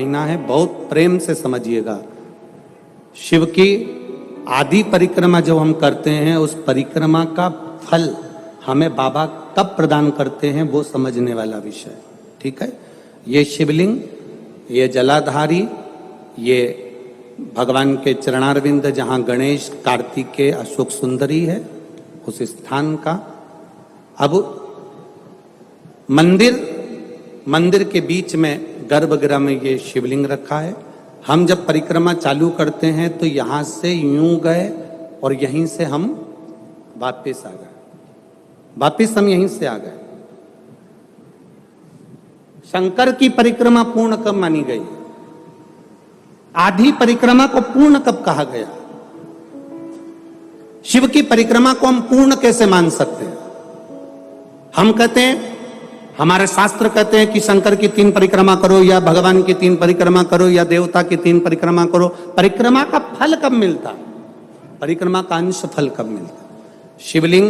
महीना है, बहुत प्रेम से समझिएगा। शिव की आदि परिक्रमा जो हम करते हैं, उस परिक्रमा का फल हमें बाबा कब प्रदान करते हैं वो समझने वाला विषय, ठीक है। ये शिवलिंग, ये जलाधारी, ये भगवान के चरणारविंद जहाँ गणेश, कार्तिकेय, अशोक सुंदरी है, उस स्थान का। अब मंदिर के बीच में गर्भगृह में ये शिवलिंग रखा है। हम जब परिक्रमा चालू करते हैं तो यहां से यूं गए और यहीं से हम वापिस आ गए, वापिस हम यहीं से आ गए। शंकर की परिक्रमा पूर्ण कब मानी गई? आधी परिक्रमा को पूर्ण कब कहा गया? शिव की परिक्रमा को हम पूर्ण कैसे मान सकते हैं? हम कहते हैं, हमारे शास्त्र कहते हैं कि शंकर की 3 परिक्रमा करो, या भगवान की 3 परिक्रमा करो, या देवता की 3 परिक्रमा करो। परिक्रमा का फल कब मिलता? परिक्रमा का अंश फल कब मिलता? शिवलिंग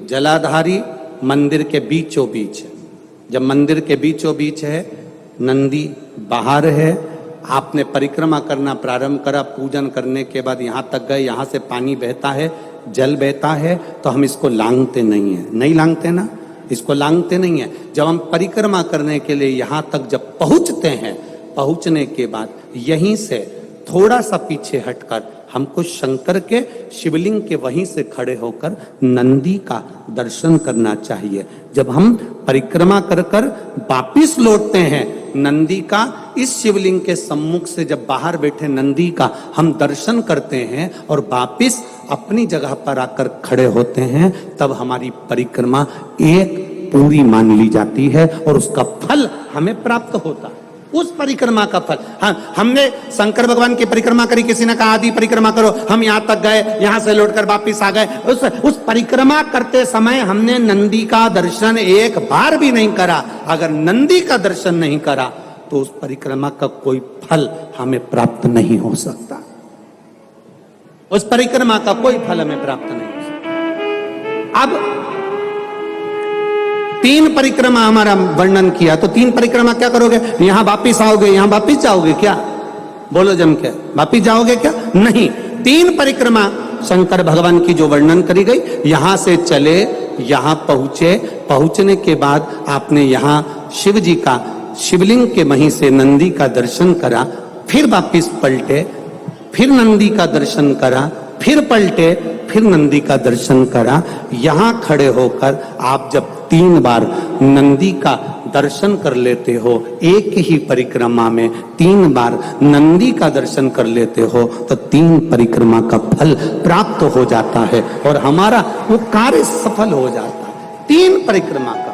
जलाधारी मंदिर के बीचों बीच है। जब मंदिर के बीचों बीच है, नंदी बाहर है, आपने परिक्रमा करना प्रारंभ करा, पूजन करने के बाद यहां तक गए, यहां से पानी बहता है, जल बहता है, तो हम इसको लांघते नहीं है, नहीं लांघते ना, इसको लांघते नहीं है। जब हम परिक्रमा करने के लिए यहां तक जब पहुंचते हैं, पहुंचने के बाद यहीं से थोड़ा सा पीछे हटकर हमको शंकर के शिवलिंग के वहीं से खड़े होकर नंदी का दर्शन करना चाहिए। जब हम परिक्रमा कर कर वापिस लौटते हैं, नंदी का इस शिवलिंग के सम्मुख से जब बाहर बैठे नंदी का हम दर्शन करते हैं और वापिस अपनी जगह पर आकर खड़े होते हैं, तब हमारी परिक्रमा एक पूरी मान ली जाती है और उसका फल हमें प्राप्त होता है। उस परिक्रमा का फल, हाँ, हमने शंकर भगवान की परिक्रमा करी, किसी ने कहा आदि परिक्रमा करो, हम यहां तक गए, यहां से लौटकर वापिस आ गए। उस परिक्रमा करते समय हमने नंदी का दर्शन एक बार भी नहीं करा। अगर नंदी का दर्शन नहीं करा तो उस परिक्रमा का कोई फल हमें प्राप्त नहीं हो सकता। उस परिक्रमा का कोई फल हमें प्राप्त नहीं हो सकता। अब 3 परिक्रमा हमारा वर्णन किया, तो 3 परिक्रमा क्या करोगे? यहां वापिस आओगे, यहां वापिस जाओगे क्या? बोलो जम के, वापिस जाओगे क्या? नहीं। 3 परिक्रमा शंकर भगवान की जो वर्णन करी गई, यहां से चले, यहां पहुंचे, पहुंचने के बाद आपने यहां शिव जी का शिवलिंग के वहीं से नंदी का दर्शन करा, फिर वापिस पलटे, फिर नंदी का दर्शन करा, फिर पलटे, फिर नंदी का दर्शन करा। यहां खड़े होकर आप जब 3 बार नंदी का दर्शन कर लेते हो, एक ही परिक्रमा में 3 बार नंदी का दर्शन कर लेते हो, तो 3 परिक्रमा का फल प्राप्त हो जाता है और हमारा वो कार्य सफल हो जाता है। 3 परिक्रमा का